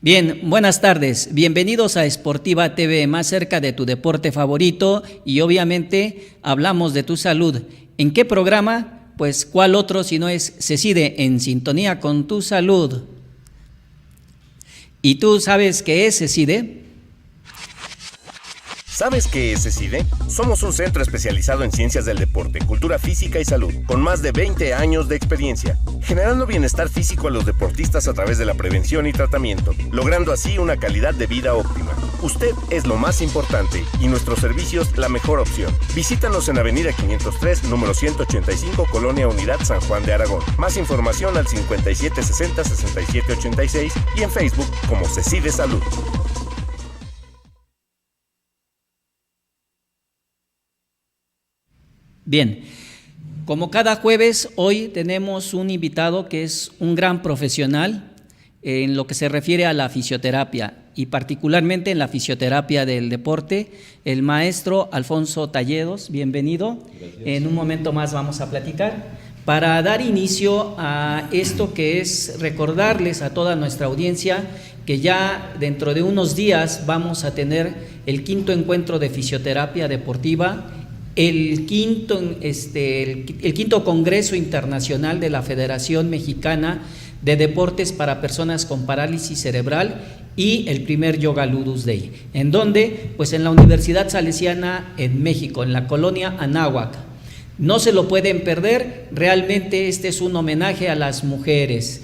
Bien, buenas tardes. Bienvenidos a Sportiva TV, más cerca de tu deporte favorito y obviamente hablamos de tu salud. ¿En qué programa? Pues ¿cuál otro si no es CECIDE, en sintonía con tu salud? ¿Y tú sabes qué es CECIDE? ¿Sabes qué es CECIDE? Somos un centro especializado en ciencias del deporte, cultura física y salud, con más de 20 años de experiencia, generando bienestar físico a los deportistas a través de la prevención y tratamiento, logrando así una calidad de vida óptima. Usted es lo más importante y nuestros servicios la mejor opción. Visítanos en Avenida 503, número 185, Colonia Unidad, San Juan de Aragón. Más información al 5760-6786 y en Facebook como CECIDE Salud. Bien, como cada jueves, hoy tenemos un invitado que es un gran profesional en lo que se refiere a la fisioterapia y particularmente en la fisioterapia del deporte, el maestro Alfonso Talledos. Bienvenido. Gracias. En un momento más vamos a platicar. Para dar inicio a esto que es recordarles a toda nuestra audiencia que ya dentro de unos días vamos a tener el 5º encuentro de fisioterapia deportiva, el quinto Congreso Internacional de la Federación Mexicana de Deportes para Personas con Parálisis Cerebral y el primer Yoga Ludus Day, en donde, pues en la Universidad Salesiana en México, en la colonia Anáhuac. No se lo pueden perder, realmente este es un homenaje a las mujeres.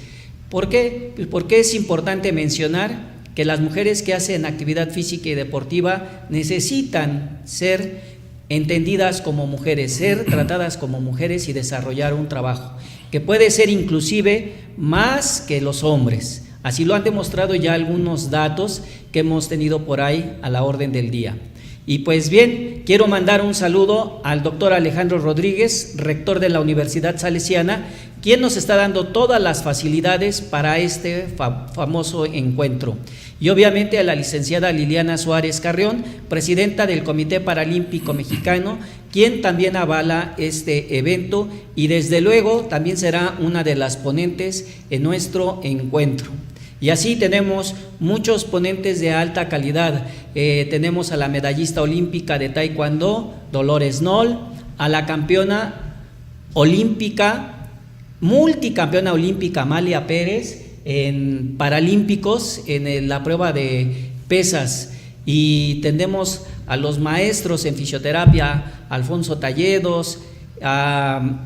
¿Por qué? Pues porque es importante mencionar que las mujeres que hacen actividad física y deportiva necesitan ser entendidas como mujeres, ser tratadas como mujeres y desarrollar un trabajo que puede ser inclusive más que los hombres. Así lo han demostrado ya algunos datos que hemos tenido por ahí a la orden del día. Y pues bien, quiero mandar un saludo al doctor Alejandro Rodríguez, rector de la Universidad Salesiana, quien nos está dando todas las facilidades para este famoso encuentro. Y obviamente a la licenciada Liliana Suárez Carrión, presidenta del Comité Paralímpico Mexicano, quien también avala este evento y desde luego también será una de las ponentes en nuestro encuentro. Y así tenemos muchos ponentes de alta calidad. Tenemos a la medallista olímpica de Taekwondo, Dolores Noll, a la campeona olímpica, multicampeona olímpica Amalia Pérez, en Paralímpicos, en la prueba de pesas, y tenemos a los maestros en fisioterapia, Alfonso Talledos, a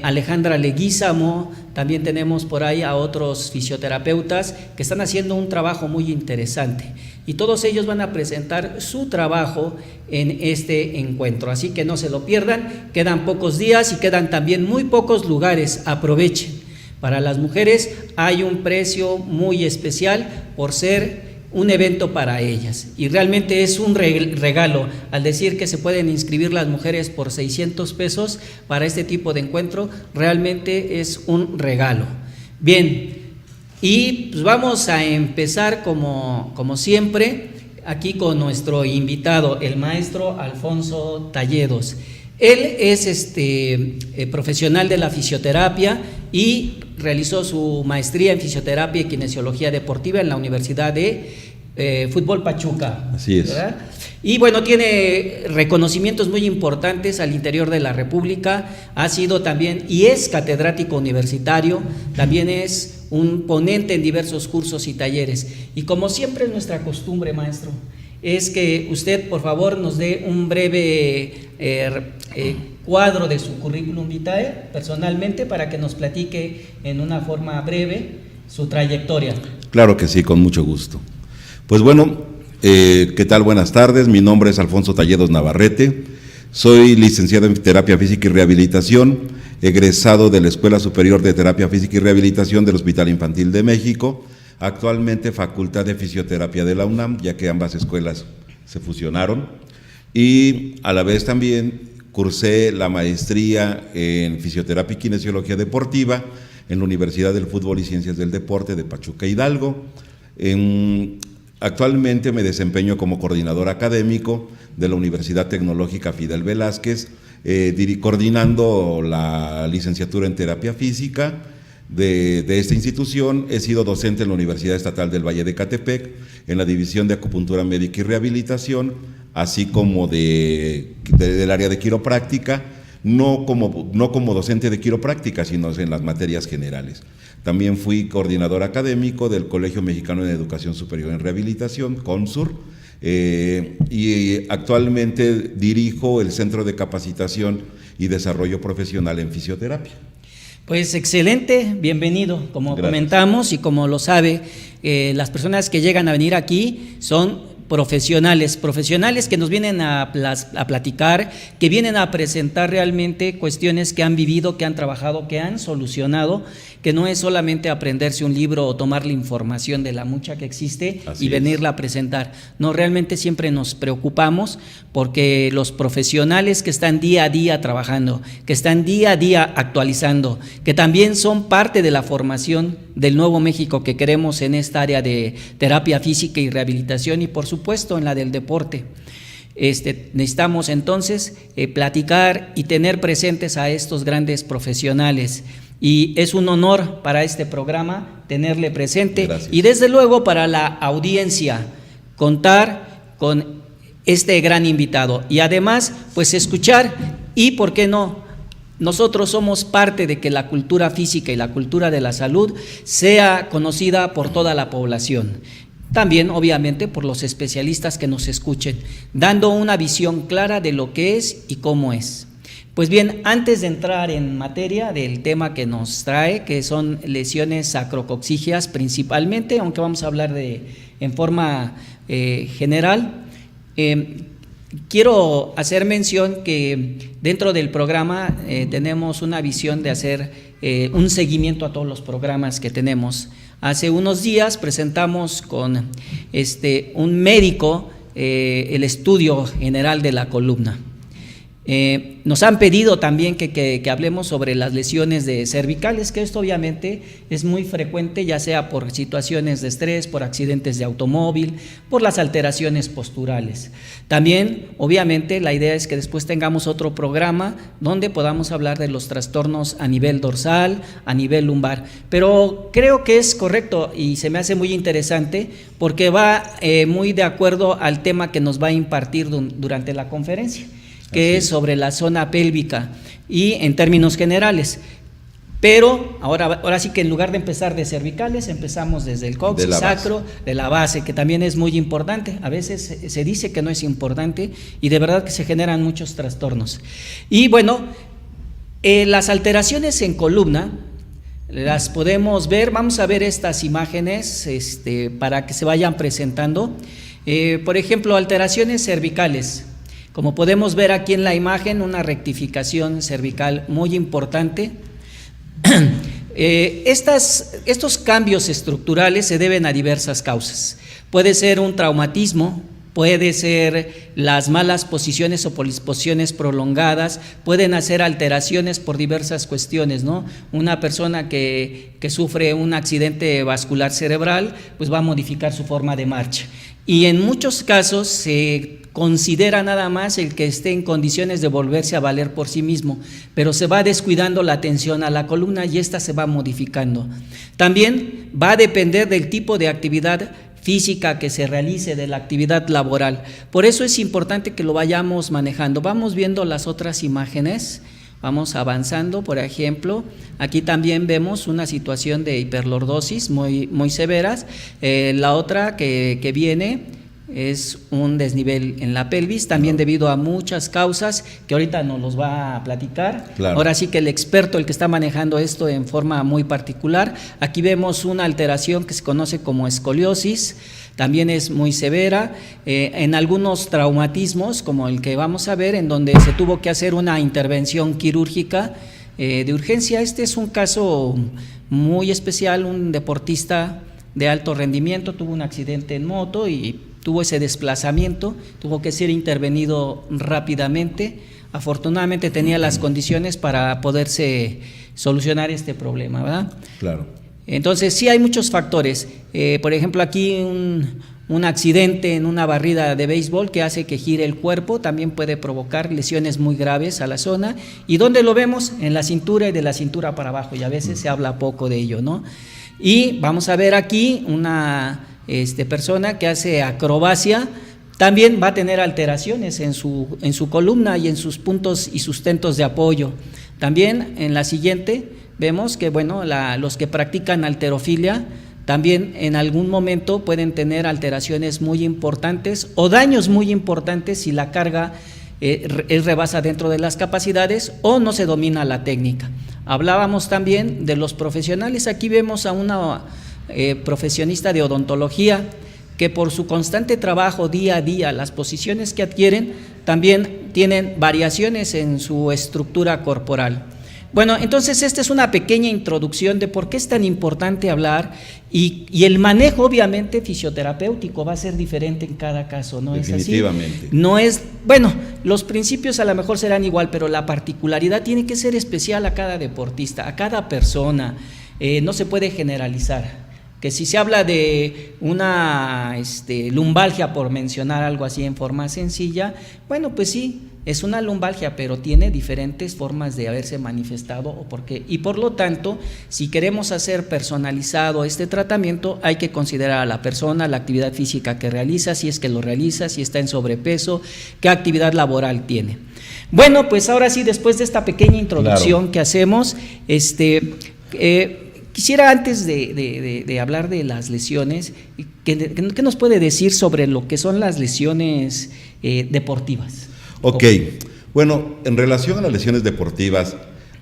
Alejandra Leguízamo, también tenemos por ahí a otros fisioterapeutas que están haciendo un trabajo muy interesante y todos ellos van a presentar su trabajo en este encuentro, así que no se lo pierdan, quedan pocos días y quedan también muy pocos lugares, aprovechen. Para las mujeres hay un precio muy especial por ser un evento para ellas y realmente es un regalo al decir que se pueden inscribir las mujeres por 600 pesos para este tipo de encuentro, realmente es un regalo. Bien, y pues vamos a empezar como siempre aquí con nuestro invitado, el maestro Alfonso Talledos. Él es profesional de la fisioterapia y realizó su maestría en fisioterapia y kinesiología deportiva en la Universidad de Fútbol Pachuca. Así es. ¿Verdad? Y bueno, tiene reconocimientos muy importantes al interior de la República, ha sido también y es catedrático universitario, también es un ponente en diversos cursos y talleres. Y como siempre es nuestra costumbre, maestro, es que usted por favor nos dé un breve cuadro de su currículum vitae personalmente para que nos platique en una forma breve su trayectoria. Claro que sí, con mucho gusto. Pues bueno, ¿qué tal? Buenas tardes, mi nombre es Alfonso Talledos Navarrete, soy licenciado en Terapia Física y Rehabilitación, egresado de la Escuela Superior de Terapia Física y Rehabilitación del Hospital Infantil de México, actualmente Facultad de Fisioterapia de la UNAM, ya que ambas escuelas se fusionaron, y a la vez también cursé la maestría en Fisioterapia y Kinesiología Deportiva en la Universidad del Fútbol y Ciencias del Deporte de Pachuca Hidalgo. Actualmente me desempeño como coordinador académico de la Universidad Tecnológica Fidel Velázquez, coordinando la licenciatura en Terapia Física de esta institución. He sido docente en la Universidad Estatal del Valle de Ecatepec, en la División de Acupuntura Médica y Rehabilitación, así como del área de quiropráctica, no como docente de quiropráctica, sino en las materias generales. También fui coordinador académico del Colegio Mexicano de Educación Superior en Rehabilitación, CONSUR, y actualmente dirijo el Centro de Capacitación y Desarrollo Profesional en Fisioterapia. Pues excelente, bienvenido. Como comentamos y como lo sabe, las personas que llegan a venir aquí son profesionales que nos vienen a platicar, que vienen a presentar realmente cuestiones que han vivido, que han trabajado, que han solucionado, que no es solamente aprenderse un libro o tomar la información de la mucha que existe y venirla a presentar. No, realmente siempre nos preocupamos porque los profesionales que están día a día trabajando, que están día a día actualizando, que también son parte de la formación del nuevo México que queremos en esta área de terapia física y rehabilitación y por supuesto en la del deporte. Necesitamos entonces platicar y tener presentes a estos grandes profesionales. Y es un honor para este programa tenerle presente. Gracias. Y desde luego para la audiencia contar con este gran invitado y además pues escuchar y por qué no, nosotros somos parte de que la cultura física y la cultura de la salud sea conocida por toda la población. También, obviamente, por los especialistas que nos escuchen, dando una visión clara de lo que es y cómo es. Pues bien, antes de entrar en materia del tema que nos trae, que son lesiones sacrococcígeas principalmente, aunque vamos a hablar en forma general, quiero hacer mención que dentro del programa tenemos una visión de hacer un seguimiento a todos los programas que tenemos. Hace unos días presentamos con un médico el estudio general de la columna. Nos han pedido también que hablemos sobre las lesiones de cervicales, que esto obviamente es muy frecuente, ya sea por situaciones de estrés, por accidentes de automóvil, por las alteraciones posturales. También, obviamente, la idea es que después tengamos otro programa donde podamos hablar de los trastornos a nivel dorsal, a nivel lumbar. Pero creo que es correcto y se me hace muy interesante porque va muy de acuerdo al tema que nos va a impartir durante la conferencia, que es sobre la zona pélvica y en términos generales. Pero ahora sí que en lugar de empezar de cervicales, empezamos desde el coxis, sacro, de la base, que también es muy importante. A veces se dice que no es importante y de verdad que se generan muchos trastornos. Y bueno, las alteraciones en columna las podemos ver, vamos a ver estas imágenes para que se vayan presentando. Por ejemplo, alteraciones cervicales. Como podemos ver aquí en la imagen, una rectificación cervical muy importante. Estos cambios estructurales se deben a diversas causas. Puede ser un traumatismo, puede ser las malas posiciones o polisposiciones prolongadas, pueden hacer alteraciones por diversas cuestiones, ¿no? Una persona que sufre un accidente vascular cerebral, pues va a modificar su forma de marcha. Y en muchos casos se considera nada más el que esté en condiciones de volverse a valer por sí mismo, pero se va descuidando la atención a la columna y esta se va modificando. También va a depender del tipo de actividad física que se realice, de la actividad laboral. Por eso es importante que lo vayamos manejando. Vamos viendo las otras imágenes. Vamos avanzando, por ejemplo, aquí también vemos una situación de hiperlordosis muy, muy severas. La otra que viene es un desnivel en la pelvis, también debido a muchas causas que ahorita nos los va a platicar. Claro. Ahora sí que el experto, el que está manejando esto en forma muy particular. Aquí vemos una alteración que se conoce como escoliosis, también es muy severa, en algunos traumatismos como el que vamos a ver, en donde se tuvo que hacer una intervención quirúrgica de urgencia. Este es un caso muy especial, un deportista de alto rendimiento tuvo un accidente en moto y tuvo ese desplazamiento, tuvo que ser intervenido rápidamente. Afortunadamente tenía las condiciones para poderse solucionar este problema, ¿verdad? Claro. Entonces sí hay muchos factores, por ejemplo aquí un accidente en una barrida de béisbol que hace que gire el cuerpo también puede provocar lesiones muy graves a la zona. ¿Y dónde lo vemos? En la cintura y de la cintura para abajo, y a veces se habla poco de ello, ¿no? Y vamos a ver aquí una persona que hace acrobacia, también va a tener alteraciones en su columna y en sus puntos y sustentos de apoyo. También en la siguiente vemos que bueno, los que practican halterofilia también en algún momento pueden tener alteraciones muy importantes o daños muy importantes si la carga rebasa dentro de las capacidades o no se domina la técnica. Hablábamos también de los profesionales, aquí vemos a una profesionista de odontología que por su constante trabajo día a día, las posiciones que adquieren también tienen variaciones en su estructura corporal. Bueno, entonces esta es una pequeña introducción de por qué es tan importante hablar y el manejo obviamente fisioterapéutico va a ser diferente en cada caso, ¿no es así? Definitivamente. No es, bueno, los principios a lo mejor serán igual, pero la particularidad tiene que ser especial a cada deportista, a cada persona, no se puede generalizar. Que si se habla de una lumbalgia, por mencionar algo así en forma sencilla, bueno, pues sí, es una lumbalgia, pero tiene diferentes formas de haberse manifestado o por qué. Y por lo tanto, si queremos hacer personalizado este tratamiento, hay que considerar a la persona, la actividad física que realiza, si es que lo realiza, si está en sobrepeso, qué actividad laboral tiene. Bueno, pues ahora sí, después de esta pequeña introducción que hacemos, quisiera antes de hablar de las lesiones, ¿qué nos puede decir sobre lo que son las lesiones deportivas? Ok, bueno, en relación a las lesiones deportivas,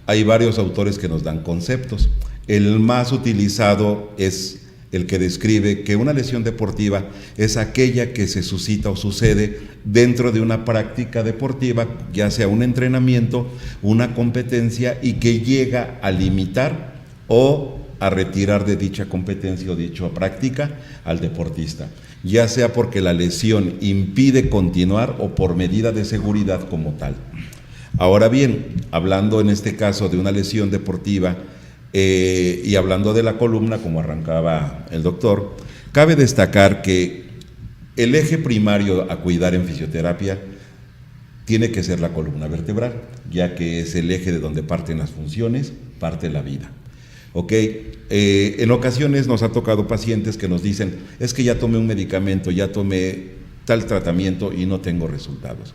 hay varios autores que nos dan conceptos. El más utilizado es el que describe que una lesión deportiva es aquella que se suscita o sucede dentro de una práctica deportiva, ya sea un entrenamiento, una competencia, y que llega a limitar o a retirar de dicha competencia o dicha práctica al deportista, ya sea porque la lesión impide continuar o por medida de seguridad como tal. Ahora bien, hablando en este caso de una lesión deportiva y hablando de la columna, como arrancaba el doctor, cabe destacar que el eje primario a cuidar en fisioterapia tiene que ser la columna vertebral, ya que es el eje de donde parten las funciones, parte la vida. Ok, en ocasiones nos ha tocado pacientes que nos dicen, es que ya tomé un medicamento, ya tomé tal tratamiento y no tengo resultados.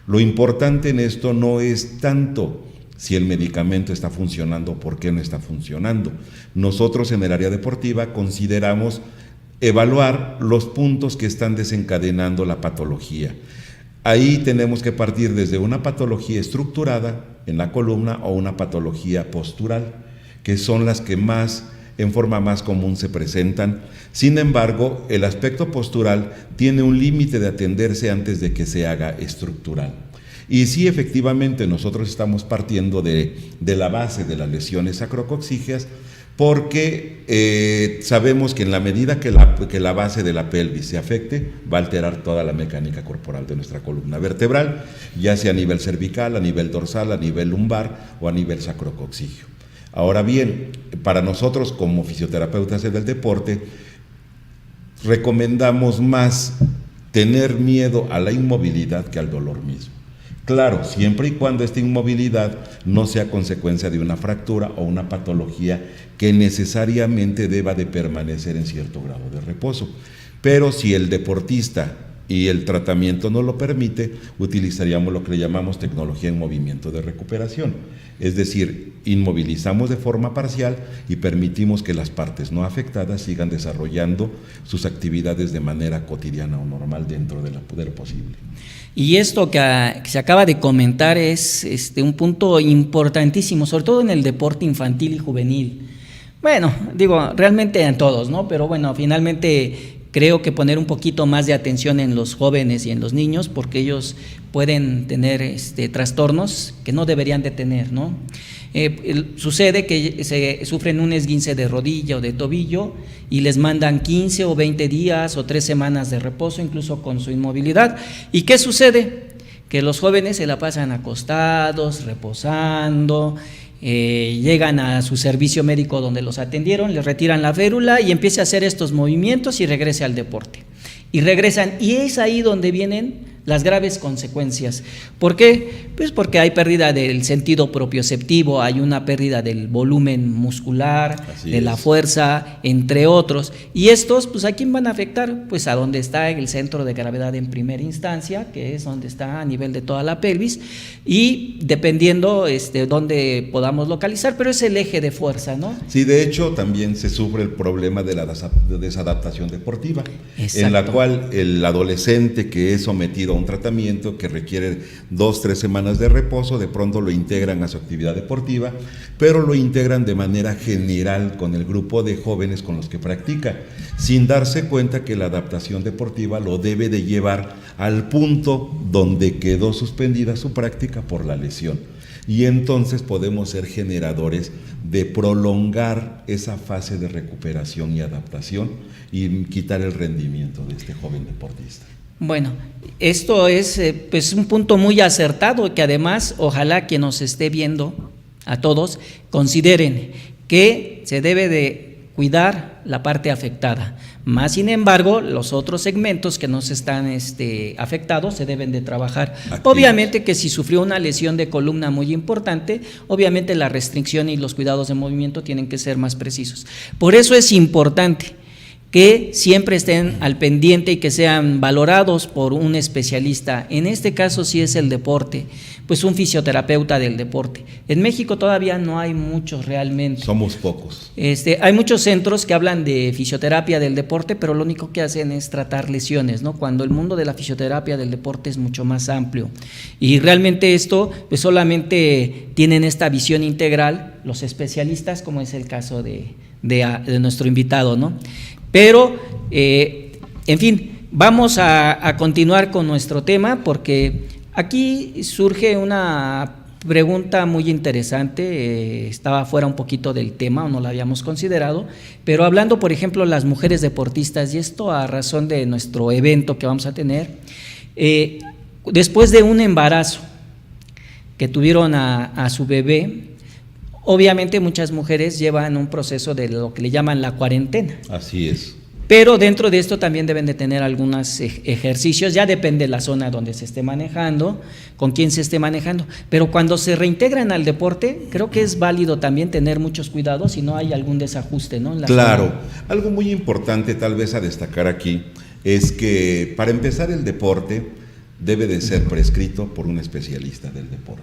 Lo importante en esto no es tanto si el medicamento está funcionando o por qué no está funcionando. Nosotros en el área deportiva consideramos evaluar los puntos que están desencadenando la patología. Ahí tenemos que partir desde una patología estructurada en la columna o una patología postural, que son las que más, en forma más común se presentan. Sin embargo, el aspecto postural tiene un límite de atenderse antes de que se haga estructural. Y sí, efectivamente, nosotros estamos partiendo de la base de las lesiones sacrococcígeas, porque sabemos que en la medida que la base de la pelvis se afecte, va a alterar toda la mecánica corporal de nuestra columna vertebral, ya sea a nivel cervical, a nivel dorsal, a nivel lumbar o a nivel sacrococcígeo. Ahora bien, para nosotros como fisioterapeutas del deporte, recomendamos más tener miedo a la inmovilidad que al dolor mismo. Claro, siempre y cuando esta inmovilidad no sea consecuencia de una fractura o una patología que necesariamente deba de permanecer en cierto grado de reposo. Pero si el deportista y el tratamiento no lo permite, utilizaríamos lo que le llamamos tecnología en movimiento de recuperación. Es decir, inmovilizamos de forma parcial y permitimos que las partes no afectadas sigan desarrollando sus actividades de manera cotidiana o normal dentro de lo posible. Y esto que se acaba de comentar es un punto importantísimo, sobre todo en el deporte infantil y juvenil. Bueno, digo, realmente en todos, ¿no? Pero bueno, finalmente creo que poner un poquito más de atención en los jóvenes y en los niños, porque ellos pueden tener trastornos que no deberían de tener, ¿no? Sucede que se sufren un esguince de rodilla o de tobillo y les mandan 15 o 20 días o 3 semanas de reposo, incluso con su inmovilidad. ¿Y qué sucede? Que los jóvenes se la pasan acostados, reposando, llegan a su servicio médico donde los atendieron, les retiran la férula y empieza a hacer estos movimientos y regresa al deporte. Y regresan, y es ahí donde vienen las graves consecuencias. ¿Por qué? Pues porque hay pérdida del sentido propioceptivo, hay una pérdida del volumen muscular, de la fuerza, entre otros. Y estos, pues, ¿a quién van a afectar? Pues a donde está el centro de gravedad en primera instancia, que es donde está a nivel de toda la pelvis, y dependiendo dónde podamos localizar, pero es el eje de fuerza, ¿no? Sí, de hecho, también se sufre el problema de la desadaptación deportiva, en la cual el adolescente que es sometido a un tratamiento que requiere 2-3 semanas de reposo, de pronto lo integran a su actividad deportiva, pero lo integran de manera general con el grupo de jóvenes con los que practica, sin darse cuenta que la adaptación deportiva lo debe de llevar al punto donde quedó suspendida su práctica por la lesión. Y entonces podemos ser generadores de prolongar esa fase de recuperación y adaptación y quitar el rendimiento de este joven deportista. Bueno, esto es pues un punto muy acertado que además ojalá que nos esté viendo a todos consideren que se debe de cuidar la parte afectada. Más sin embargo, los otros segmentos que no se están afectados se deben de trabajar. Activos. Obviamente que si sufrió una lesión de columna muy importante, obviamente la restricción y los cuidados de movimiento tienen que ser más precisos. Por eso es importante que siempre estén al pendiente y que sean valorados por un especialista. En este caso, si es el deporte, pues un fisioterapeuta del deporte. En México todavía no hay muchos realmente. Somos pocos. Hay muchos centros que hablan de fisioterapia del deporte, pero lo único que hacen es tratar lesiones, ¿no? Cuando el mundo de la fisioterapia del deporte es mucho más amplio. Y realmente esto, pues solamente tienen esta visión integral los especialistas, como es el caso de nuestro invitado, ¿no? Pero, en fin, vamos a continuar con nuestro tema porque aquí surge una pregunta muy interesante, estaba fuera un poquito del tema o no la habíamos considerado, pero hablando, por ejemplo, las mujeres deportistas, y esto a razón de nuestro evento que vamos a tener, después de un embarazo que tuvieron a su bebé, obviamente muchas mujeres llevan un proceso de lo que le llaman la cuarentena. Así es. Pero dentro de esto también deben de tener algunos ejercicios, ya depende de la zona donde se esté manejando, con quién se esté manejando. Pero cuando se reintegran al deporte, creo que es válido también tener muchos cuidados si no hay algún desajuste, ¿no? Claro, algo muy importante tal vez a destacar aquí es que para empezar el deporte debe de ser prescrito por un especialista del deporte.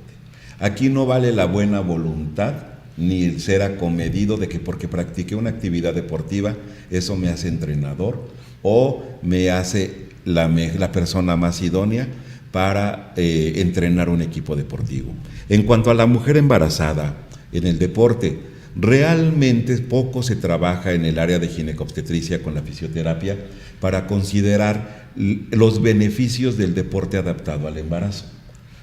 Aquí no vale la buena voluntad ni el ser acomedido de que porque practiqué una actividad deportiva, eso me hace entrenador o me hace la persona más idónea para entrenar un equipo deportivo. En cuanto a la mujer embarazada en el deporte, realmente poco se trabaja en el área de ginecobstetricia con la fisioterapia para considerar los beneficios del deporte adaptado al embarazo.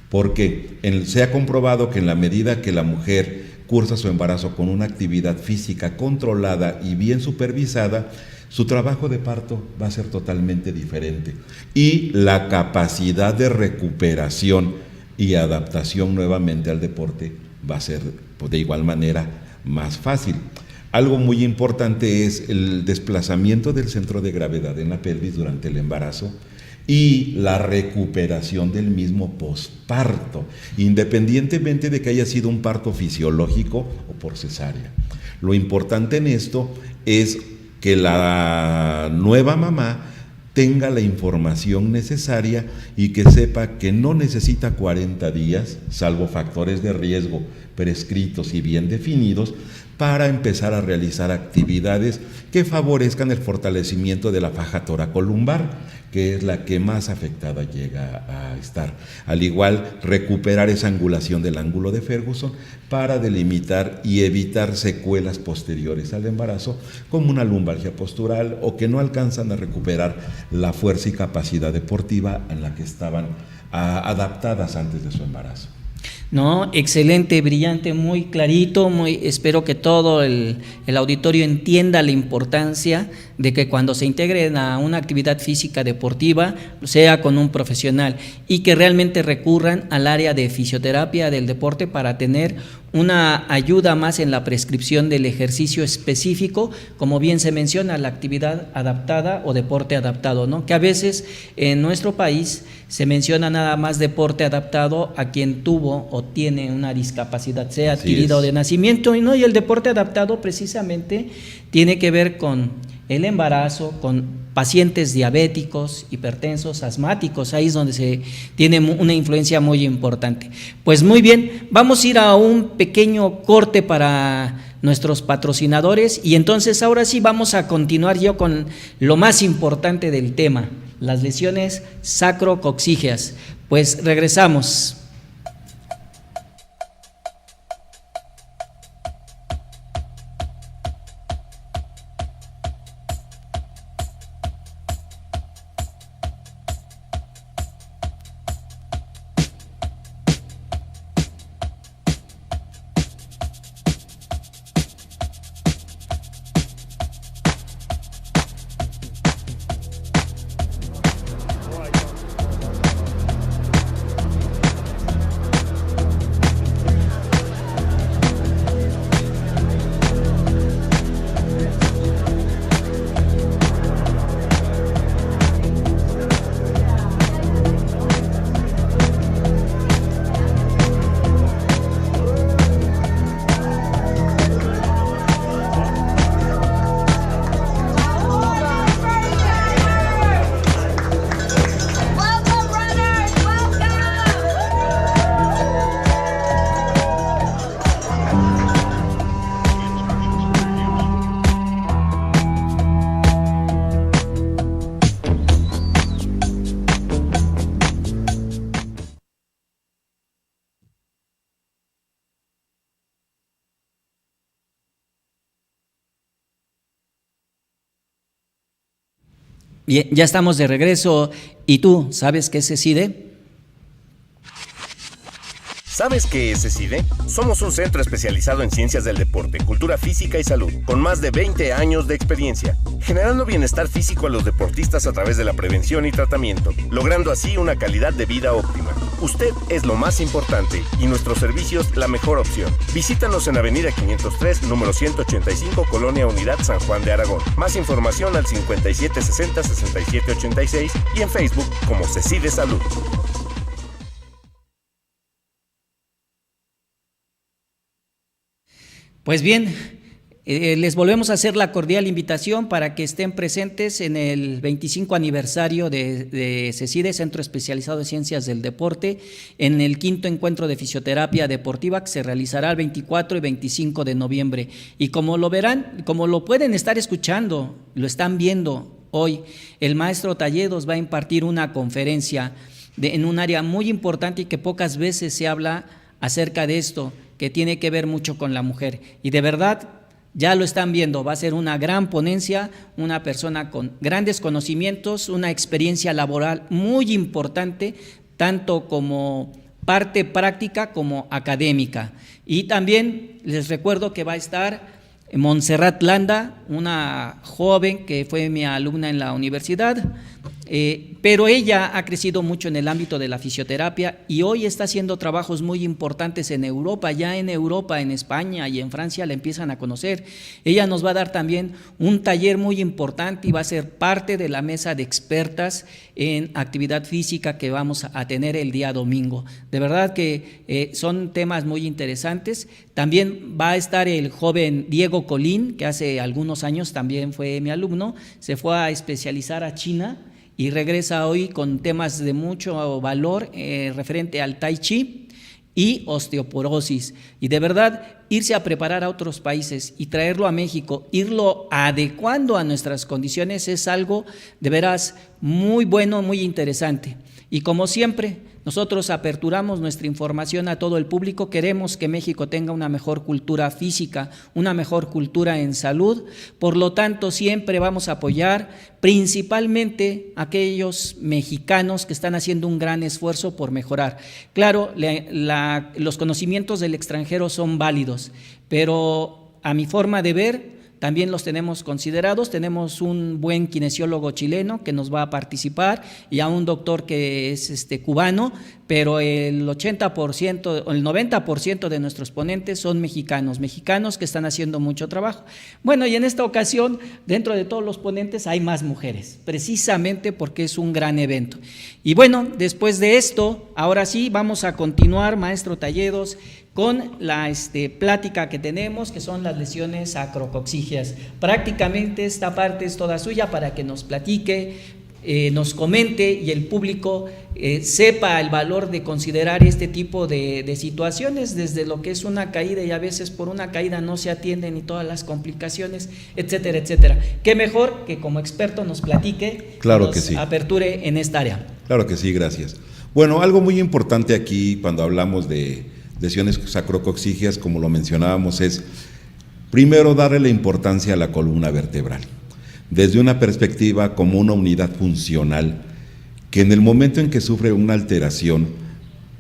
Porque se ha comprobado que en la medida que la mujer cursa su embarazo con una actividad física controlada y bien supervisada, su trabajo de parto va a ser totalmente diferente y la capacidad de recuperación y adaptación nuevamente al deporte va a ser de igual manera más fácil. Algo muy importante es el desplazamiento del centro de gravedad en la pelvis durante el embarazo y la recuperación del mismo posparto, independientemente de que haya sido un parto fisiológico o por cesárea. Lo importante en esto es que la nueva mamá tenga la información necesaria y que sepa que no necesita 40 días, salvo factores de riesgo prescritos y bien definidos, para empezar a realizar actividades que favorezcan el fortalecimiento de la faja toracolumbar, que es la que más afectada llega a estar. Al igual, recuperar esa angulación del ángulo de Ferguson para delimitar y evitar secuelas posteriores al embarazo, como una lumbalgia postural o que no alcanzan a recuperar la fuerza y capacidad deportiva en la que estaban adaptadas antes de su embarazo. No, excelente, brillante, muy clarito, espero que todo el auditorio entienda la importancia de que cuando se integren a una actividad física deportiva sea con un profesional y que realmente recurran al área de fisioterapia del deporte para tener una ayuda más en la prescripción del ejercicio específico, como bien se menciona, la actividad adaptada o deporte adaptado, ¿no? Que a veces en nuestro país se menciona nada más deporte adaptado a quien tuvo o tiene una discapacidad, sea adquirida o de nacimiento, ¿no? Y el deporte adaptado precisamente tiene que ver con el embarazo, con pacientes diabéticos, hipertensos, asmáticos, ahí es donde se tiene una influencia muy importante. Pues muy bien, vamos a ir a un pequeño corte para nuestros patrocinadores y entonces ahora sí vamos a continuar yo con lo más importante del tema, las lesiones sacrocoxígeas. Pues regresamos. Bien, ya estamos de regreso. ¿Y tú sabes qué es CECIDE? ¿Sabes qué es CECIDE? Somos un centro especializado en ciencias del deporte, cultura física y salud, con más de 20 años de experiencia, generando bienestar físico a los deportistas a través de la prevención y tratamiento, logrando así una calidad de vida óptima. Usted es lo más importante y nuestros servicios la mejor opción. Visítanos en Avenida 503, número 185, Colonia Unidad, San Juan de Aragón. Más información al 5760-6786 y en Facebook como CECIDE Salud. Pues bien, les volvemos a hacer la cordial invitación para que estén presentes en el 25 aniversario de CECIDE, Centro Especializado de Ciencias del Deporte, en el 5º encuentro de fisioterapia deportiva que se realizará el 24 y 25 de noviembre. Y como lo verán, como lo pueden estar escuchando, lo están viendo hoy, el maestro Talledos va a impartir una conferencia en un área muy importante y que pocas veces se habla acerca de esto, que tiene que ver mucho con la mujer. Y de verdad, ya lo están viendo, va a ser una gran ponencia, una persona con grandes conocimientos, una experiencia laboral muy importante, tanto como parte práctica como académica. Y también les recuerdo que va a estar Montserrat Landa, una joven que fue mi alumna en la universidad, pero ella ha crecido mucho en el ámbito de la fisioterapia y hoy está haciendo trabajos muy importantes en Europa. Ya en Europa, en España y en Francia la empiezan a conocer. Ella nos va a dar también un taller muy importante y va a ser parte de la mesa de expertas en actividad física que vamos a tener el día domingo. De verdad que son temas muy interesantes. También va a estar el joven Diego Colín, que hace algunos años también fue mi alumno, se fue a especializar a China y regresa hoy con temas de mucho valor referente al Tai Chi y osteoporosis. Y de verdad, irse a preparar a otros países y traerlo a México, irlo adecuando a nuestras condiciones es algo de veras muy bueno, muy interesante. Y como siempre, nosotros aperturamos nuestra información a todo el público. Queremos que México tenga una mejor cultura física, una mejor cultura en salud. Por lo tanto, siempre vamos a apoyar principalmente a aquellos mexicanos que están haciendo un gran esfuerzo por mejorar. Claro, los conocimientos del extranjero son válidos, pero a mi forma de ver, también los tenemos considerados. Tenemos un buen kinesiólogo chileno que nos va a participar y a un doctor que es cubano, pero el 80% o el 90% de nuestros ponentes son mexicanos que están haciendo mucho trabajo. Bueno, y en esta ocasión, dentro de todos los ponentes hay más mujeres, precisamente porque es un gran evento. Y bueno, después de esto, ahora sí, vamos a continuar, maestro Talledos, con la plática que tenemos, que son las lesiones acrococcígeas. Prácticamente esta parte es toda suya para que nos platique, nos comente y el público sepa el valor de considerar este tipo de situaciones, desde lo que es una caída, y a veces por una caída no se atienden y todas las complicaciones, etcétera, etcétera. Qué mejor que como experto nos platique, claro, nos que sí, aperture en esta área. Claro que sí, gracias. Bueno, algo muy importante aquí cuando hablamos de lesiones sacrococcígeas, como lo mencionábamos, es primero darle la importancia a la columna vertebral, desde una perspectiva como una unidad funcional, que en el momento en que sufre una alteración,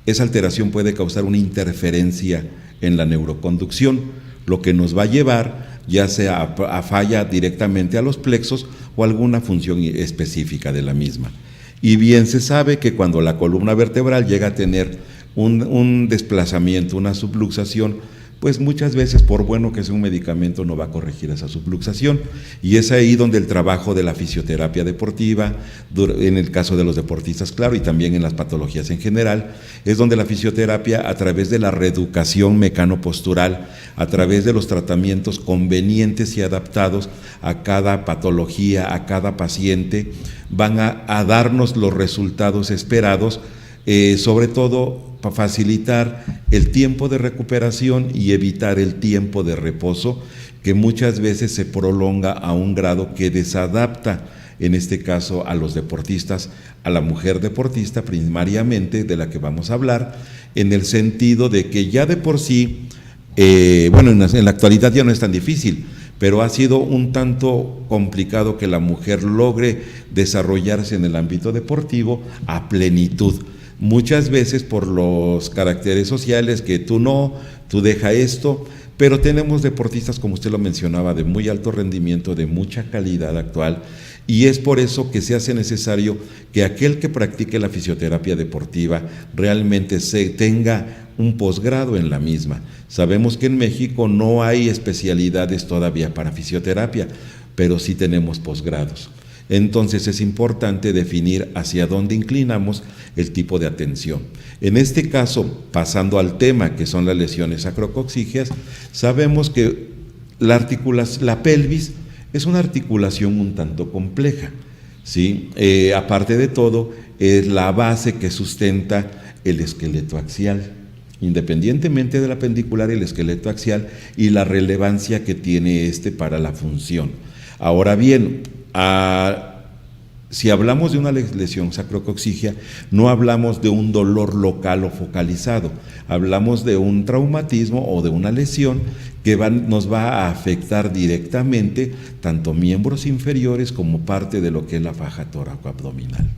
esa alteración puede causar una interferencia en la neuroconducción, lo que nos va a llevar ya sea a falla directamente a los plexos o alguna función específica de la misma. Y bien se sabe que cuando la columna vertebral llega a tener un desplazamiento, una subluxación, pues muchas veces, por bueno que sea un medicamento, no va a corregir esa subluxación, y es ahí donde el trabajo de la fisioterapia deportiva, en el caso de los deportistas, claro, y también en las patologías en general, es donde la fisioterapia, a través de la reeducación mecanopostural, a través de los tratamientos convenientes y adaptados a cada patología, a cada paciente, van a darnos los resultados esperados, sobre todo para facilitar el tiempo de recuperación y evitar el tiempo de reposo, que muchas veces se prolonga a un grado que desadapta, en este caso, a los deportistas, a la mujer deportista primariamente, de la que vamos a hablar, en el sentido de que ya de por sí, bueno, en la actualidad ya no es tan difícil, pero ha sido un tanto complicado que la mujer logre desarrollarse en el ámbito deportivo a plenitud. Muchas veces por los caracteres sociales, que tú no, tú deja esto, pero tenemos deportistas, como usted lo mencionaba, de muy alto rendimiento, de mucha calidad actual, y es por eso que se hace necesario que aquel que practique la fisioterapia deportiva realmente tenga un posgrado en la misma. Sabemos que en México no hay especialidades todavía para fisioterapia, pero sí tenemos posgrados. Entonces es importante definir hacia dónde inclinamos el tipo de atención. En este caso, pasando al tema que son las lesiones acrococcígeas, sabemos que la pelvis es una articulación un tanto compleja, ¿sí? Aparte de todo, es la base que sustenta el esqueleto axial, independientemente de la pendicular, el esqueleto axial y la relevancia que tiene para la función. Ahora bien, si hablamos de una lesión sacrococcígea, no hablamos de un dolor local o focalizado, hablamos de un traumatismo o de una lesión que nos va a afectar directamente tanto miembros inferiores como parte de lo que es la faja tóraco-abdominal.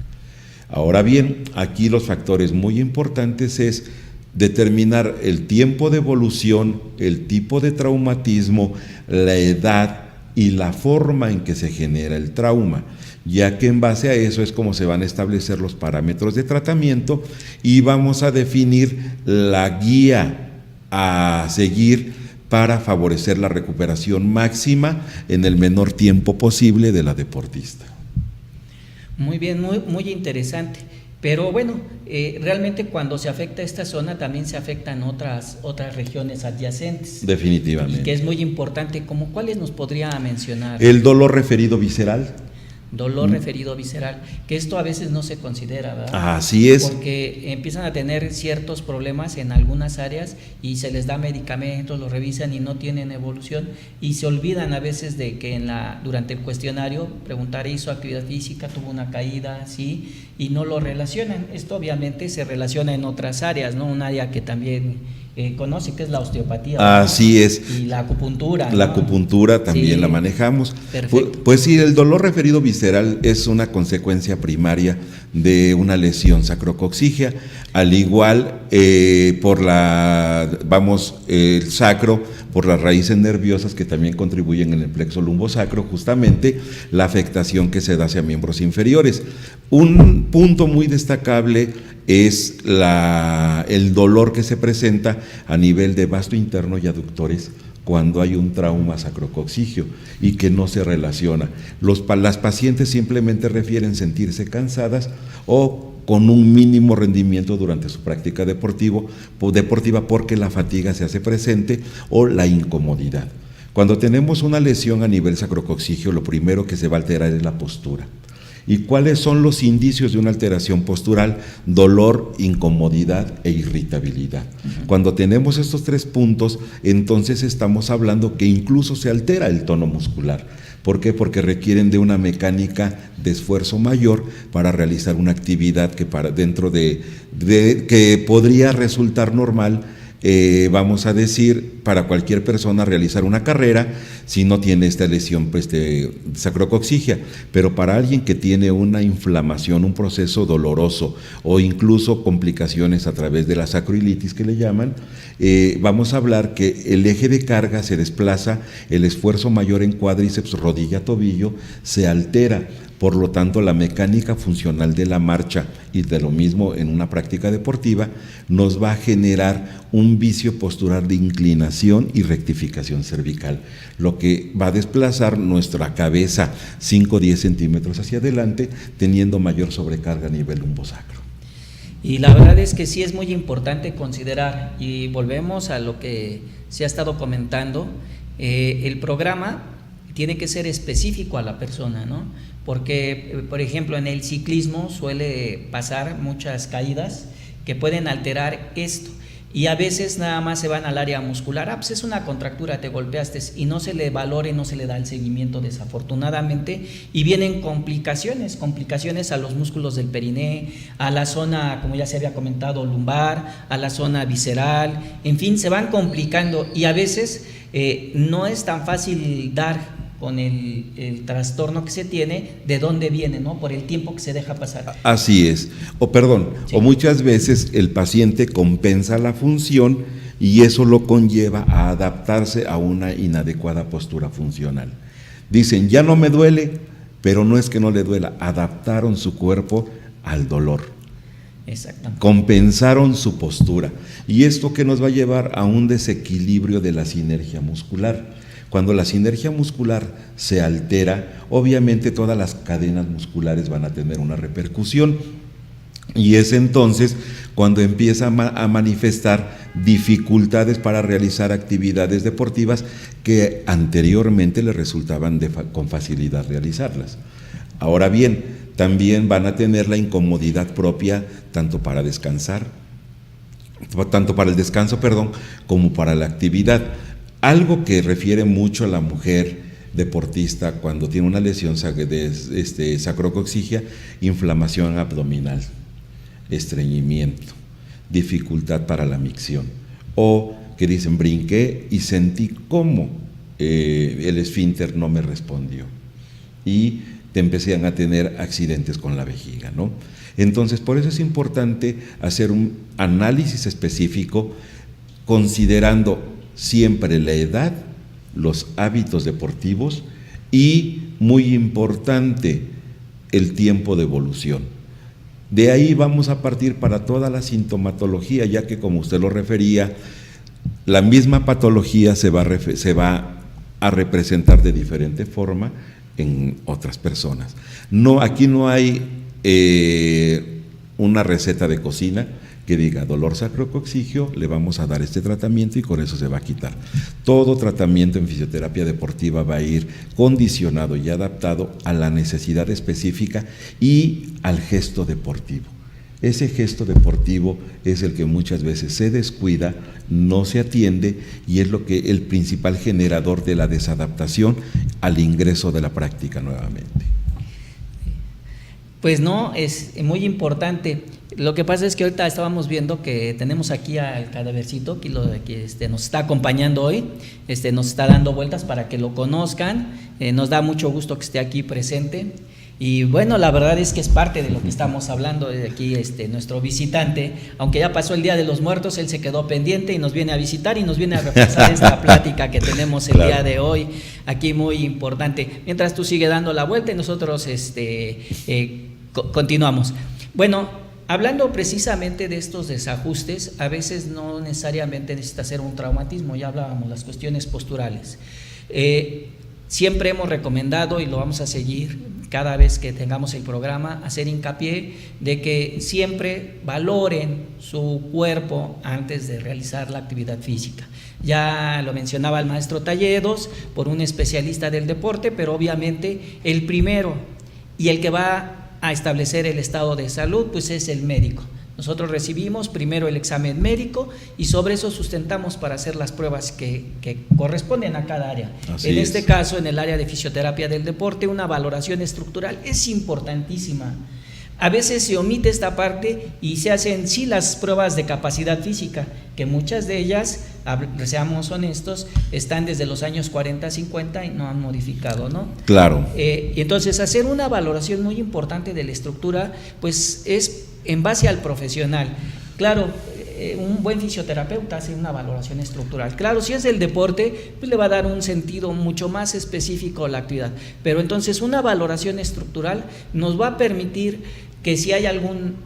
Ahora bien, aquí los factores muy importantes es determinar el tiempo de evolución, el tipo de traumatismo, la edad y la forma en que se genera el trauma, ya que en base a eso es como se van a establecer los parámetros de tratamiento y vamos a definir la guía a seguir para favorecer la recuperación máxima en el menor tiempo posible de la deportista. Muy bien, muy interesante. Pero bueno, realmente cuando se afecta esta zona también se afectan otras regiones adyacentes. Definitivamente. Y que es muy importante, ¿como cuáles nos podría mencionar? El dolor referido visceral. Dolor referido visceral, que esto a veces no se considera, ¿verdad? Así es. Porque empiezan a tener ciertos problemas en algunas áreas y se les da medicamentos, los revisan y no tienen evolución y se olvidan a veces de que durante el cuestionario preguntar hizo actividad física, tuvo una caída, sí, y no lo relacionan. Esto obviamente se relaciona en otras áreas, ¿no? Un área que también conoce, que es la osteopatía, ¿verdad? Así es. Y la acupuntura, La ¿no? acupuntura también Sí. la manejamos. Perfecto. Pues sí, el dolor referido visceral es una consecuencia primaria de una lesión sacrococcígea, al igual por el sacro, por las raíces nerviosas que también contribuyen en el plexo lumbosacro, justamente la afectación que se da hacia miembros inferiores. Un punto muy destacable es el dolor que se presenta a nivel de vasto interno y aductores cuando hay un trauma sacrococcígeo y que no se relaciona. Las pacientes simplemente refieren sentirse cansadas o con un mínimo rendimiento durante su práctica deportiva porque la fatiga se hace presente o la incomodidad. Cuando tenemos una lesión a nivel sacrococcígeo, lo primero que se va a alterar es la postura. ¿Y cuáles son los indicios de una alteración postural? Dolor, incomodidad e irritabilidad. Cuando tenemos estos 3 puntos, entonces estamos hablando que incluso se altera el tono muscular. ¿Por qué? Porque requieren de una mecánica de esfuerzo mayor para realizar una actividad que que podría resultar normal, vamos a decir, para cualquier persona realizar una carrera si no tiene esta lesión sacrococcígea, pero para alguien que tiene una inflamación, un proceso doloroso o incluso complicaciones a través de la sacroilitis que le llaman, vamos a hablar que el eje de carga se desplaza, el esfuerzo mayor en cuádriceps, rodilla, tobillo se altera. Por lo tanto, la mecánica funcional de la marcha y de lo mismo en una práctica deportiva nos va a generar un vicio postural de inclinación y rectificación cervical, lo que va a desplazar nuestra cabeza 5 o 10 centímetros hacia adelante, teniendo mayor sobrecarga a nivel lumbosacro. Y la verdad es que sí es muy importante considerar, y volvemos a lo que se ha estado comentando, el programa tiene que ser específico a la persona, ¿no? Porque, por ejemplo, en el ciclismo suele pasar muchas caídas que pueden alterar esto, y a veces nada más se van al área muscular, pues es una contractura, te golpeaste, y no se le valora y no se le da el seguimiento desafortunadamente, y vienen complicaciones a los músculos del periné, a la zona, como ya se había comentado, lumbar, a la zona visceral, en fin, se van complicando, y a veces no es tan fácil dar con el trastorno que se tiene, de dónde viene, ¿no? Por el tiempo que se deja pasar. Así es. Sí. O muchas veces el paciente compensa la función y eso lo conlleva a adaptarse a una inadecuada postura funcional. Dicen, ya no me duele, pero no es que no le duela, adaptaron su cuerpo al dolor. Exactamente. Compensaron su postura. Y esto que nos va a llevar a un desequilibrio de la sinergia muscular. Cuando la sinergia muscular se altera, obviamente todas las cadenas musculares van a tener una repercusión y es entonces cuando empieza a manifestar dificultades para realizar actividades deportivas que anteriormente le resultaban con facilidad realizarlas. Ahora bien, también van a tener la incomodidad propia tanto para el descanso, como para la actividad. Algo que refiere mucho a la mujer deportista cuando tiene una lesión sacrococcígea, inflamación abdominal, estreñimiento, dificultad para la micción, o que dicen brinqué y sentí como el esfínter no me respondió y te empezaron a tener accidentes con la vejiga, ¿no? Entonces, por eso es importante hacer un análisis específico considerando siempre la edad, los hábitos deportivos y, muy importante, el tiempo de evolución. De ahí vamos a partir para toda la sintomatología, ya que, como usted lo refería, la misma patología se va a representar de diferente forma en otras personas. Aquí no hay una receta de cocina que diga dolor sacrococcígeo, le vamos a dar este tratamiento y con eso se va a quitar. Todo tratamiento en fisioterapia deportiva va a ir condicionado y adaptado a la necesidad específica y al gesto deportivo. Ese gesto deportivo es el que muchas veces se descuida, no se atiende y es el principal generador de la desadaptación al ingreso de la práctica nuevamente. Pues no, es muy importante. Lo que pasa es que ahorita estábamos viendo que tenemos aquí al cadávercito, que nos está acompañando hoy, nos está dando vueltas para que lo conozcan. Nos da mucho gusto que esté aquí presente. Y bueno, la verdad es que es parte de lo que estamos hablando de aquí, nuestro visitante, aunque ya pasó el Día de los Muertos, él se quedó pendiente y nos viene a visitar y nos viene a reforzar esta plática que tenemos el día de hoy, aquí muy importante. Mientras tú sigues dando la vuelta y nosotros continuamos. Bueno, hablando precisamente de estos desajustes, a veces no necesariamente necesita ser un traumatismo, ya hablábamos las cuestiones posturales. Siempre hemos recomendado, y lo vamos a seguir cada vez que tengamos el programa, hacer hincapié de que siempre valoren su cuerpo antes de realizar la actividad física. Ya lo mencionaba el maestro Talledos, por un especialista del deporte, pero obviamente el primero y el que va a establecer el estado de salud, pues es el médico. Nosotros recibimos primero el examen médico y sobre eso sustentamos para hacer las pruebas que corresponden a cada área. En este caso, en el área de fisioterapia del deporte, una valoración estructural es importantísima. A veces se omite esta parte y se hacen sí las pruebas de capacidad física, que muchas de ellas, seamos honestos, están desde los años 40, 50 y no han modificado, ¿no? Claro. Y entonces hacer una valoración muy importante de la estructura, pues es en base al profesional. Claro, un buen fisioterapeuta hace una valoración estructural. Claro, si es del deporte, pues le va a dar un sentido mucho más específico a la actividad. Pero entonces una valoración estructural nos va a permitir que si hay algún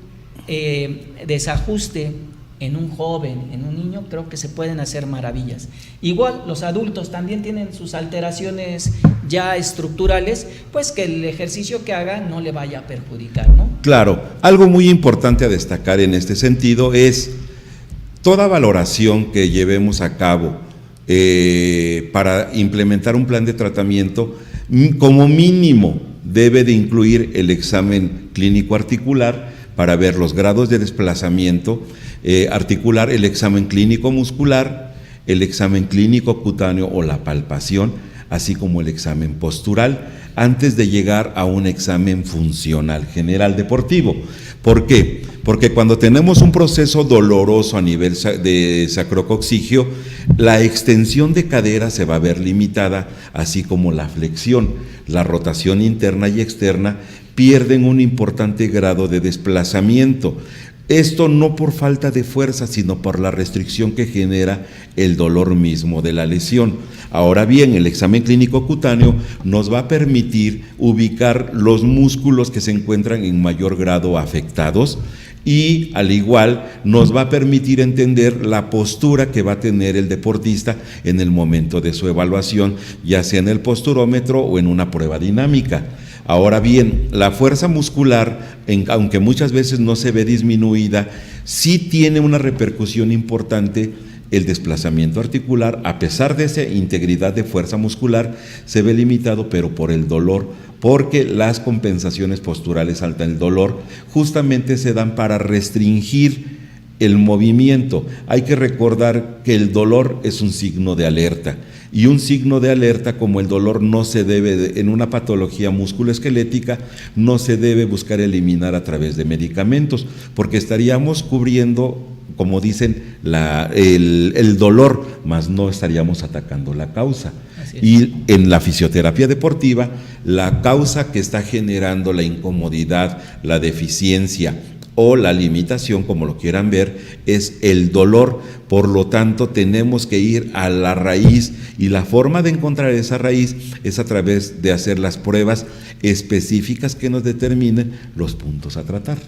desajuste en un joven, en un niño, creo que se pueden hacer maravillas. Igual los adultos también tienen sus alteraciones ya estructurales, pues que el ejercicio que haga no le vaya a perjudicar, ¿no? Claro, algo muy importante a destacar en este sentido es toda valoración que llevemos a cabo para implementar un plan de tratamiento, como mínimo debe de incluir el examen clínico articular para ver los grados de desplazamiento articular, el examen clínico muscular, el examen clínico cutáneo o la palpación, así como el examen postural, antes de llegar a un examen funcional general deportivo. ¿Por qué? Porque cuando tenemos un proceso doloroso a nivel de sacrococcigio, la extensión de cadera se va a ver limitada, así como la flexión, la rotación interna y externa pierden un importante grado de desplazamiento. Esto no por falta de fuerza, sino por la restricción que genera el dolor mismo de la lesión. Ahora bien, el examen clínico cutáneo nos va a permitir ubicar los músculos que se encuentran en mayor grado afectados y al igual nos va a permitir entender la postura que va a tener el deportista en el momento de su evaluación, ya sea en el posturómetro o en una prueba dinámica. Ahora bien, la fuerza muscular, aunque muchas veces no se ve disminuida, sí tiene una repercusión importante. El desplazamiento articular, a pesar de esa integridad de fuerza muscular, se ve limitado, pero por el dolor, porque las compensaciones posturales ante el dolor justamente se dan para restringir el movimiento. Hay que recordar que el dolor es un signo de alerta, y un signo de alerta como el dolor no se debe, en una patología musculoesquelética, no se debe buscar eliminar a través de medicamentos, porque estaríamos cubriendo, como dicen, el dolor, mas no estaríamos atacando la causa. Y en la fisioterapia deportiva, la causa que está generando la incomodidad, la deficiencia o la limitación, como lo quieran ver, es el dolor. Por lo tanto, tenemos que ir a la raíz, y la forma de encontrar esa raíz es a través de hacer las pruebas específicas que nos determinen los puntos a tratar.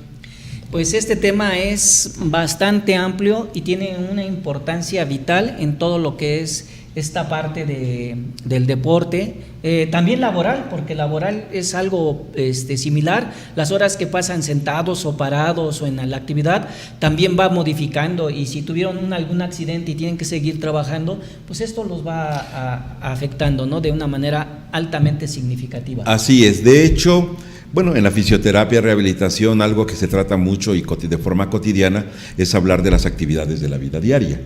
Pues este tema es bastante amplio y tiene una importancia vital en todo lo que es esta parte del deporte, también laboral, porque laboral es algo similar. Las horas que pasan sentados o parados o en la actividad también va modificando, y si tuvieron algún accidente y tienen que seguir trabajando, pues esto los va afectando, ¿no?, de una manera altamente significativa. Así es. De hecho, bueno, en la fisioterapia, rehabilitación, algo que se trata mucho y de forma cotidiana es hablar de las actividades de la vida diaria,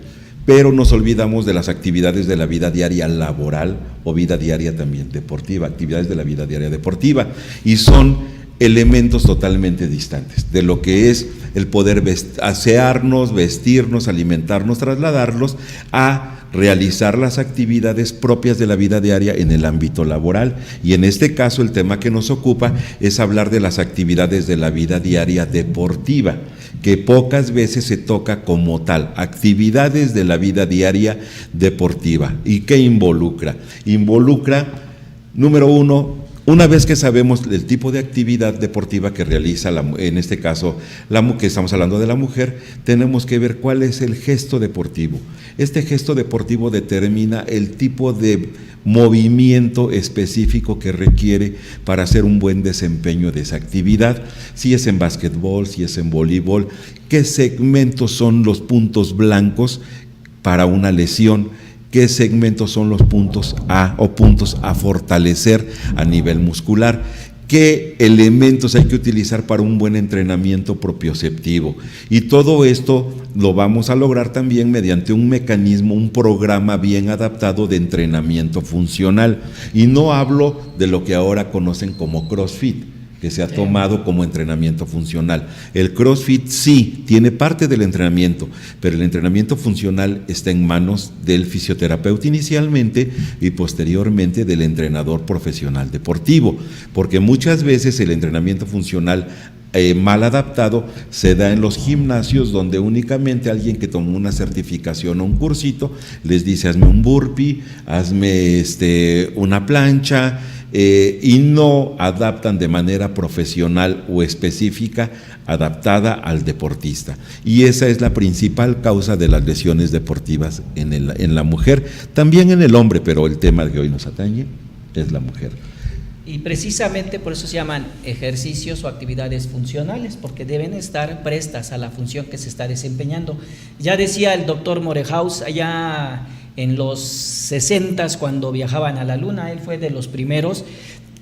pero nos olvidamos de las actividades de la vida diaria laboral o vida diaria también deportiva, actividades de la vida diaria deportiva, y son elementos totalmente distantes de lo que es el poder asearnos, vestirnos, alimentarnos, trasladarlos a realizar las actividades propias de la vida diaria en el ámbito laboral. Y en este caso el tema que nos ocupa es hablar de las actividades de la vida diaria deportiva, que pocas veces se toca como tal, actividades de la vida diaria deportiva. ¿Y qué involucra? Involucra, número uno, una vez que sabemos el tipo de actividad deportiva que realiza, en este caso, que estamos hablando de la mujer, tenemos que ver cuál es el gesto deportivo. Este gesto deportivo determina el tipo de movimiento específico que requiere para hacer un buen desempeño de esa actividad, si es en básquetbol, si es en voleibol, qué segmentos son los puntos blancos para una lesión, qué segmentos son los puntos a fortalecer a nivel muscular, qué elementos hay que utilizar para un buen entrenamiento propioceptivo. Y todo esto lo vamos a lograr también mediante un mecanismo, un programa bien adaptado de entrenamiento funcional. Y no hablo de lo que ahora conocen como CrossFit, que se ha tomado como entrenamiento funcional. El CrossFit sí tiene parte del entrenamiento, pero el entrenamiento funcional está en manos del fisioterapeuta inicialmente y posteriormente del entrenador profesional deportivo, porque muchas veces el entrenamiento funcional mal adaptado se da en los gimnasios, donde únicamente alguien que tomó una certificación o un cursito les dice: hazme un burpee, hazme una plancha, y no adaptan de manera profesional o específica adaptada al deportista. Y esa es la principal causa de las lesiones deportivas en la mujer, también en el hombre, pero el tema que hoy nos atañe es la mujer. Y precisamente por eso se llaman ejercicios o actividades funcionales, porque deben estar prestas a la función que se está desempeñando. Ya decía el doctor Morehouse allá en los 60s, cuando viajaban a la luna, él fue de los primeros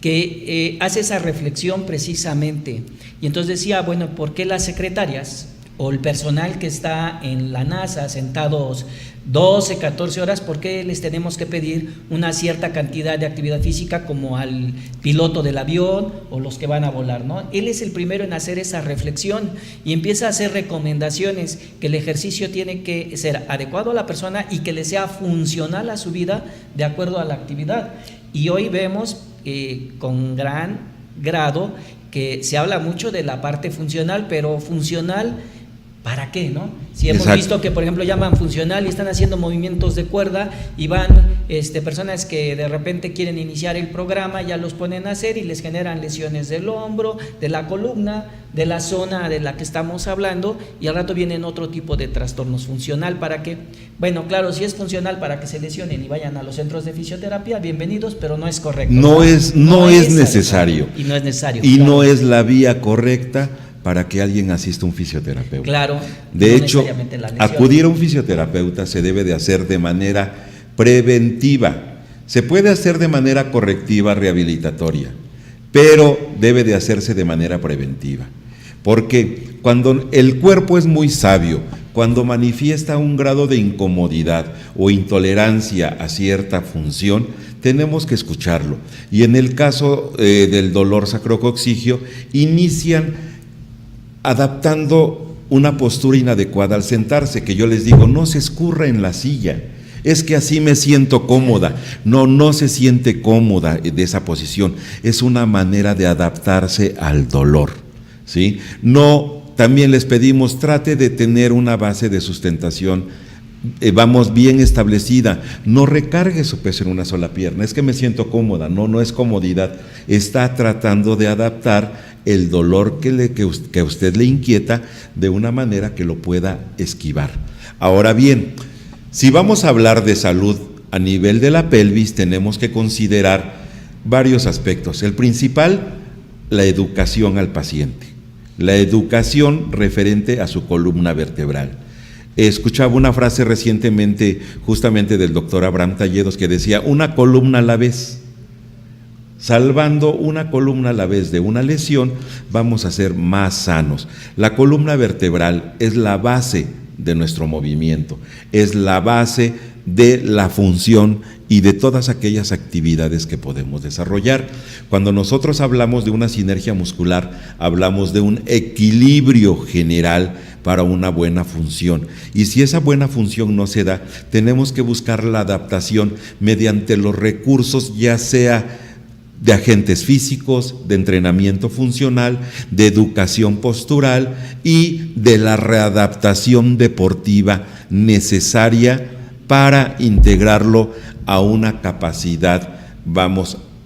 que hace esa reflexión precisamente. Y entonces decía, bueno, ¿por qué las secretarias o el personal que está en la NASA sentados 12, 14 horas, por qué les tenemos que pedir una cierta cantidad de actividad física como al piloto del avión o los que van a volar, ¿no? Él es el primero en hacer esa reflexión y empieza a hacer recomendaciones, que el ejercicio tiene que ser adecuado a la persona y que le sea funcional a su vida de acuerdo a la actividad. Y hoy vemos con gran grado que se habla mucho de la parte funcional, pero funcional, ¿para qué, no? Si hemos visto que, por ejemplo, llaman funcional y están haciendo movimientos de cuerda y van personas que de repente quieren iniciar el programa, ya los ponen a hacer y les generan lesiones del hombro, de la columna, de la zona de la que estamos hablando, y al rato vienen otro tipo de trastornos. Funcional, ¿para qué? Bueno, claro, si es funcional para que se lesionen y vayan a los centros de fisioterapia, bienvenidos, pero no es correcto. No es necesario. Y no es necesario. Y claro, no es la vía correcta para que alguien asista a un fisioterapeuta. Claro. De hecho, acudir a un fisioterapeuta se debe de hacer de manera preventiva. Se puede hacer de manera correctiva, rehabilitatoria, pero debe de hacerse de manera preventiva. Porque cuando el cuerpo es muy sabio, cuando manifiesta un grado de incomodidad o intolerancia a cierta función, tenemos que escucharlo. Y en el caso del dolor sacrococcigio, inician adaptando una postura inadecuada al sentarse, que yo les digo, no se escurra en la silla, es que así me siento cómoda. No se siente cómoda de esa posición, es una manera de adaptarse al dolor, ¿sí? No, también les pedimos, trate de tener una base de sustentación, bien establecida, no recargue su peso en una sola pierna, es que me siento cómoda, no es comodidad, está tratando de adaptar el dolor que a usted le inquieta de una manera que lo pueda esquivar. Ahora bien, si vamos a hablar de salud a nivel de la pelvis, tenemos que considerar varios aspectos. El principal, la educación al paciente, la educación referente a su columna vertebral. Escuchaba una frase recientemente justamente del doctor Abraham Talledos que decía: una columna a la vez. Salvando una columna a la vez de una lesión, vamos a ser más sanos. La columna vertebral es la base de nuestro movimiento, es la base de la función y de todas aquellas actividades que podemos desarrollar. Cuando nosotros hablamos de una sinergia muscular, hablamos de un equilibrio general para una buena función. Y si esa buena función no se da, tenemos que buscar la adaptación mediante los recursos, ya sea de agentes físicos, de entrenamiento funcional, de educación postural y de la readaptación deportiva necesaria para integrarlo a una capacidad,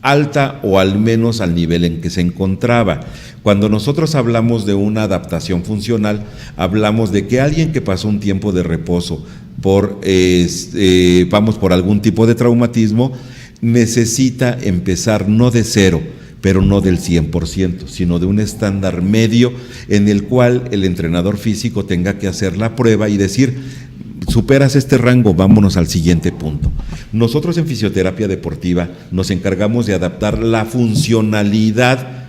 alta o al menos al nivel en que se encontraba. Cuando nosotros hablamos de una adaptación funcional, hablamos de que alguien que pasó un tiempo de reposo por algún tipo de traumatismo, necesita empezar no de cero, pero no del 100%, sino de un estándar medio en el cual el entrenador físico tenga que hacer la prueba y decir: superas este rango, vámonos al siguiente punto. Nosotros en fisioterapia deportiva nos encargamos de adaptar la funcionalidad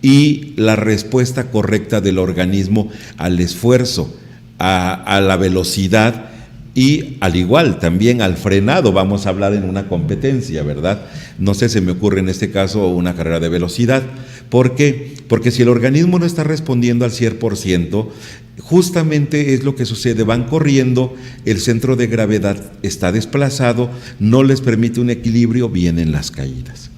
y la respuesta correcta del organismo al esfuerzo, a la velocidad y al igual también al frenado. Vamos a hablar en una competencia, ¿verdad? No sé, se me ocurre en este caso una carrera de velocidad. ¿Por qué? Porque si el organismo no está respondiendo al 100%, justamente es lo que sucede, van corriendo, el centro de gravedad está desplazado, no les permite un equilibrio, vienen las caídas,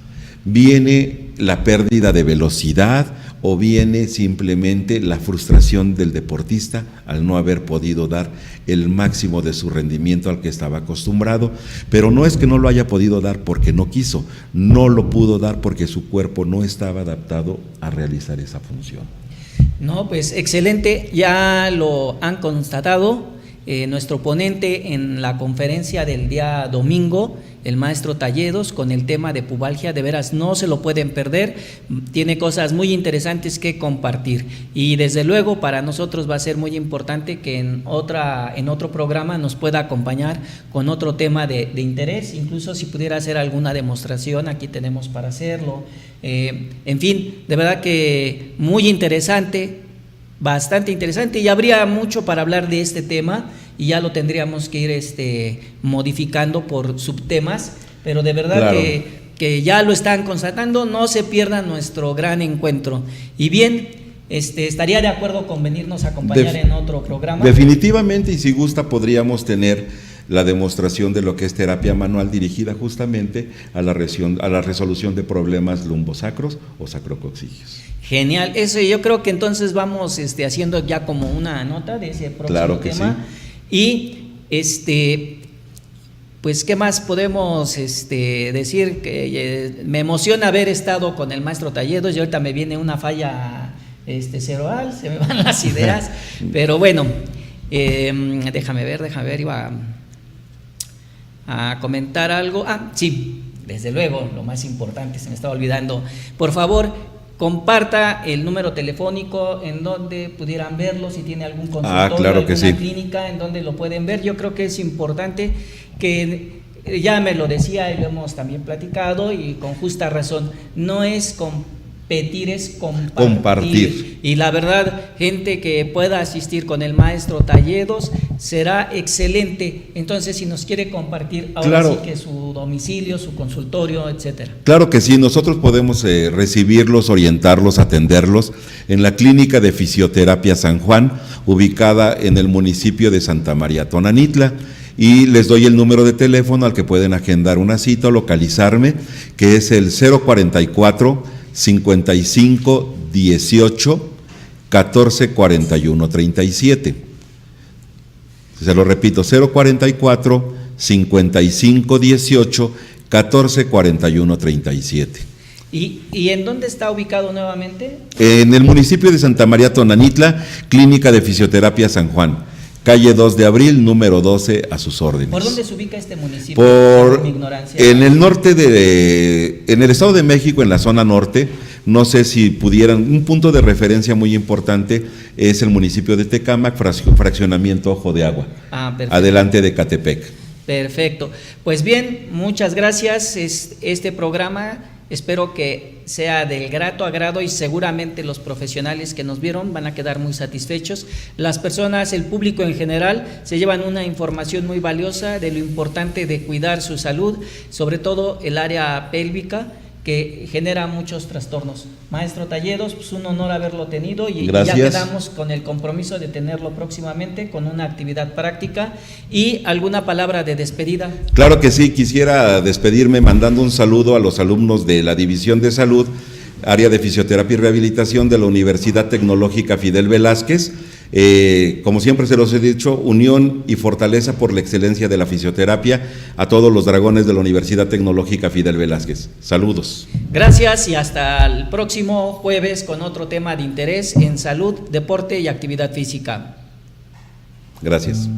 viene la pérdida de velocidad o viene simplemente la frustración del deportista al no haber podido dar el máximo de su rendimiento al que estaba acostumbrado, pero no es que no lo haya podido dar porque no quiso, no lo pudo dar porque su cuerpo no estaba adaptado a realizar esa función. No, pues excelente, ya lo han constatado. Nuestro ponente en la conferencia del día domingo, el maestro Talledos, con el tema de pubalgia, de veras no se lo pueden perder, tiene cosas muy interesantes que compartir y desde luego para nosotros va a ser muy importante que en otro programa nos pueda acompañar con otro tema de interés, incluso si pudiera hacer alguna demostración, aquí tenemos para hacerlo. En fin, de verdad que muy interesante, bastante interesante, y habría mucho para hablar de este tema y ya lo tendríamos que ir modificando por subtemas, pero de verdad claro que ya lo están constatando, no se pierdan nuestro gran encuentro. Y bien, estaría de acuerdo con venirnos a acompañar en otro programa. Definitivamente, y si gusta podríamos tener la demostración de lo que es terapia manual dirigida justamente a la resolución de problemas lumbosacros o sacrococcígeos. Genial, eso yo creo que entonces vamos haciendo ya como una nota de ese próximo claro que tema. Sí. Y pues qué más podemos decir, que me emociona haber estado con el maestro Talledos y ahorita me viene una falla cerebral, se me van las ideas, pero bueno, déjame ver, iba a comentar algo. Sí, desde luego, lo más importante, se me estaba olvidando. Por favor, comparta el número telefónico en donde pudieran verlo, si tiene algún consultorio, claro que alguna sí. clínica en donde lo pueden ver. Yo creo que es importante, que ya me lo decía y lo hemos también platicado y con justa razón, no es competir, es compartir. Y la verdad, gente que pueda asistir con el maestro Talledos será excelente. Entonces, si nos quiere compartir ahora claro, sí que su domicilio, su consultorio, etcétera. Claro que sí, nosotros podemos recibirlos, orientarlos, atenderlos en la Clínica de Fisioterapia San Juan, ubicada en el municipio de Santa María Tonanitla. Y les doy el número de teléfono al que pueden agendar una cita o localizarme, que es el 044 55 18 14 41 37. Se lo repito, 044 55 18 14 41 37. ¿Y en dónde está ubicado nuevamente? En el municipio de Santa María Tonanitla, Clínica de Fisioterapia San Juan, calle 2 de abril, número 12, a sus órdenes. ¿Por dónde se ubica este municipio? Por mi ignorancia. En el norte en el Estado de México, en la zona norte. No sé si pudieran, un punto de referencia muy importante es el municipio de Tecámac, fraccionamiento Ojo de Agua, adelante de Catepec. Perfecto, pues bien, muchas gracias. Este programa Espero que sea del grato agrado y seguramente los profesionales que nos vieron van a quedar muy satisfechos. Las personas, el público en general, se llevan una información muy valiosa de lo importante de cuidar su salud, sobre todo el área pélvica, que genera muchos trastornos. Maestro Talledos, pues un honor haberlo tenido y ya quedamos con el compromiso de tenerlo próximamente con una actividad práctica. ¿Y alguna palabra de despedida? Claro que sí, quisiera despedirme mandando un saludo a los alumnos de la División de Salud, área de Fisioterapia y Rehabilitación de la Universidad Tecnológica Fidel Velázquez. Como siempre se los he dicho, unión y fortaleza por la excelencia de la fisioterapia a todos los dragones de la Universidad Tecnológica Fidel Velázquez. Saludos. Gracias y hasta el próximo jueves con otro tema de interés en salud, deporte y actividad física. Gracias.